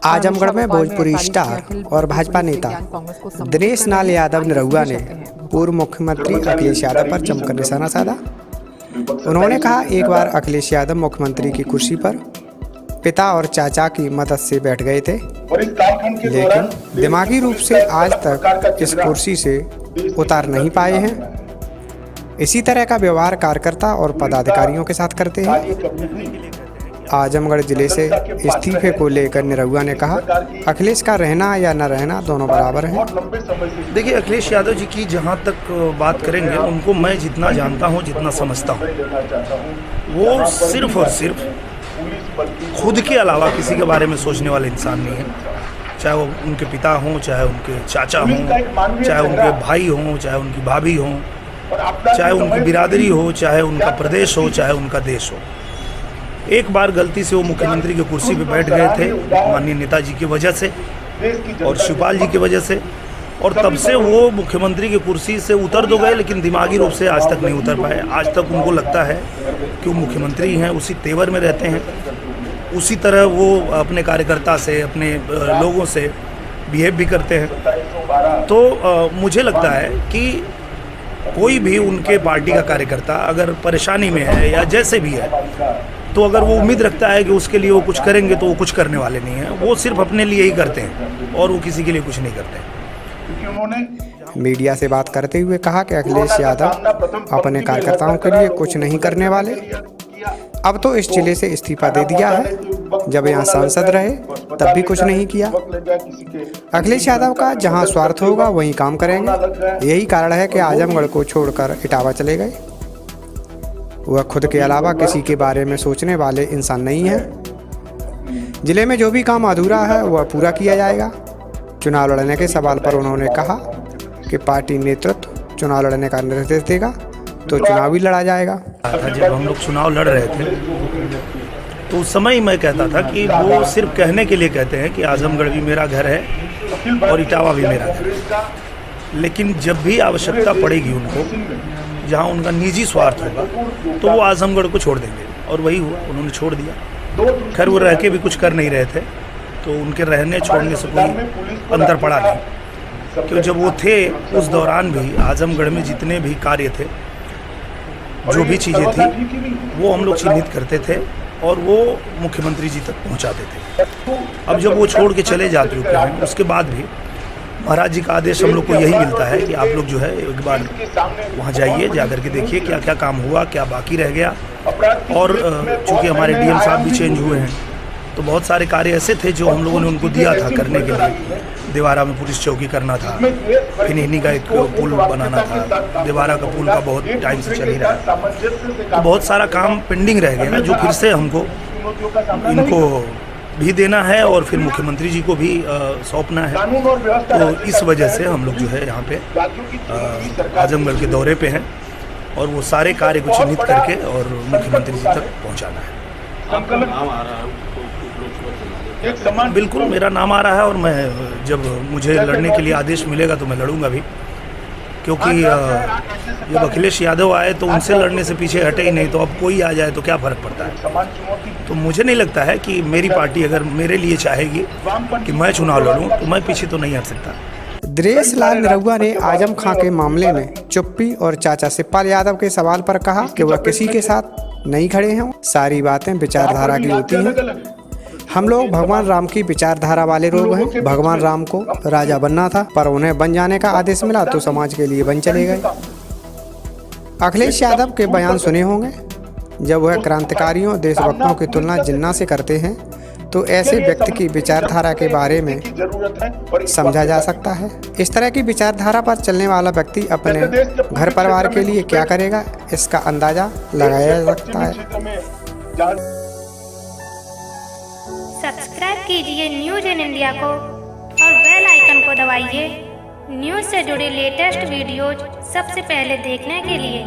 आजमगढ़ में भोजपुरी स्टार और भाजपा नेता दिनेश लाल यादव निरहुआ ने पूर्व मुख्यमंत्री अखिलेश यादव पर जमकर निशाना साधा। उन्होंने कहा, एक बार अखिलेश यादव मुख्यमंत्री की कुर्सी पर पिता और चाचा की मदद से बैठ गए थे, लेकिन दिमागी रूप से आज तक इस कुर्सी से उतार नहीं पाए हैं। इसी तरह का व्यवहार कार्यकर्ता और पदाधिकारियों के साथ करते हैं। आजमगढ़ जिले से इस्तीफे को लेकर निरहुआ ने कहा, अखिलेश का रहना या न रहना दोनों बराबर हैं। देखिए, अखिलेश यादव जी की जहाँ तक बात करेंगे, उनको मैं जितना जानता हूँ, जितना समझता हूँ, वो सिर्फ और सिर्फ खुद के अलावा किसी के बारे में सोचने वाले इंसान नहीं है। चाहे वो उनके पिता हों, चाहे उनके चाचा हों, चाहे उनके भाई हों, चाहे उनकी भाभी हों, चाहे उनकी बिरादरी हो, चाहे उनका प्रदेश हो, चाहे उनका देश हो। एक बार गलती से वो मुख्यमंत्री की कुर्सी पे बैठ गए थे माननीय नेताजी की वजह से और शिवपाल जी की वजह से, और तब से वो मुख्यमंत्री की कुर्सी से उतर तो गए, लेकिन दिमागी रूप से आज तक नहीं उतर पाए। आज तक उनको लगता है कि वो मुख्यमंत्री हैं, उसी तेवर में रहते हैं, उसी तरह वो अपने कार्यकर्ता से, अपने लोगों से बिहेव भी करते हैं। तो मुझे लगता है कि कोई भी उनके पार्टी का कार्यकर्ता अगर परेशानी में है या जैसे भी है, तो अगर वो उम्मीद रखता है कि उसके लिए वो कुछ करेंगे, तो वो कुछ करने वाले नहीं हैं। वो सिर्फ अपने लिए ही करते हैं और वो किसी के लिए कुछ नहीं करते। मीडिया से बात करते हुए कहा कि अखिलेश यादव अपने कार्यकर्ताओं के लिए कुछ नहीं करने वाले। अब तो इस जिले से इस्तीफा दे दिया है, जब यहाँ सांसद रहे तब भी कुछ नहीं किया। अखिलेश यादव का जहाँ स्वार्थ होगा वहीं काम करेंगे। यही कारण है कि आजमगढ़ को छोड़कर इटावा चले गए। वह खुद के अलावा किसी के बारे में सोचने वाले इंसान नहीं हैं। जिले में जो भी काम अधूरा है वह पूरा किया जाएगा। चुनाव लड़ने के सवाल पर उन्होंने कहा कि पार्टी नेतृत्व चुनाव लड़ने का निर्देश देगा तो चुनाव भी लड़ा जाएगा। जब हम लोग चुनाव लड़ रहे थे तो उस समय मैं कहता था कि वो सिर्फ कहने के लिए कहते हैं कि आजमगढ़ भी मेरा घर है और इटावा भी मेरा घर है, लेकिन जब भी आवश्यकता पड़ेगी उनको, जहाँ उनका निजी स्वार्थ होगा, तो वो आजमगढ़ को छोड़ देंगे, और वही हुआ, उन्होंने छोड़ दिया। खैर वो रह के भी कुछ कर नहीं रहे थे, तो उनके रहने छोड़ने से कोई अंतर पड़ा नहीं, क्योंकि जब वो थे उस दौरान भी आजमगढ़ में जितने भी कार्य थे, जो भी चीज़ें थी, वो हम लोग चिन्हित करते थे और वो मुख्यमंत्री जी तक पहुंचाते थे। अब जब वो छोड़ के चले जा चुके हैं, उसके बाद भी महाराज जी का आदेश हम लोग को यही मिलता है कि आप लोग जो है एक बार वहाँ जाइए, जाकर के देखिए क्या क्या काम हुआ, क्या बाकी रह गया। और चूँकि हमारे डीएम साहब भी चेंज हुए हैं, तो बहुत सारे कार्य ऐसे थे जो हम लोगों ने उनको दिया था करने के लिए। देवारा में पुलिस चौकी करना था, फिनहिनी का एक पुल बनाना था, देवारा का पुल का बहुत टाइम से चल ही रहा है। तो बहुत सारा काम पेंडिंग रह गया, जो फिर से हमको इनको भी देना है और फिर मुख्यमंत्री जी को भी सौंपना है। तो इस वजह से हम लोग जो है यहाँ पे आजमगढ़ के दौरे पे हैं और वो सारे कार्य को चिन्हित करके और मुख्यमंत्री जी तक पहुँचाना है। बिल्कुल मेरा नाम आ रहा है, और मैं जब मुझे लड़ने के लिए आदेश मिलेगा तो मैं लड़ूंगा भी, क्योंकि जब अखिलेश यादव आए तो उनसे लड़ने से पीछे हटे ही नहीं, तो अब कोई आ जाए तो क्या फ़र्क पड़ता है। तो मुझे नहीं लगता है कि मेरी पार्टी अगर मेरे लिए चाहेगी कि मैं चुनाव लड़ूं तो मैं पीछे तो नहीं हट सकता। दिनेश लाल निरहुआ ने आजम खां के मामले में चुप्पी और चाचा शिवपाल यादव के सवाल पर कहा कि वह किसी के साथ नहीं खड़े हैं। सारी बातें विचारधारा की होती हैं। हम लोग भगवान राम की विचारधारा वाले लोग हैं। भगवान राम को राजा बनना था, पर उन्हें बन जाने का आदेश मिला तो समाज के लिए बन चले गए। अखिलेश यादव के बयान सुने होंगे, जब वह क्रांतिकारियों देशभक्तों की तुलना जिन्ना से करते हैं, तो ऐसे व्यक्ति की विचारधारा के बारे में समझा जा सकता है। इस तरह की विचारधारा पर चलने वाला व्यक्ति अपने घर परिवार के लिए क्या करेगा, इसका अंदाजा लगाया जा सकता है। सब्सक्राइब कीजिए न्यूज़ इन इंडिया को और बेल आइकन को दबाइए न्यूज़ से जुड़े लेटेस्ट वीडियोज सबसे पहले देखने के लिए।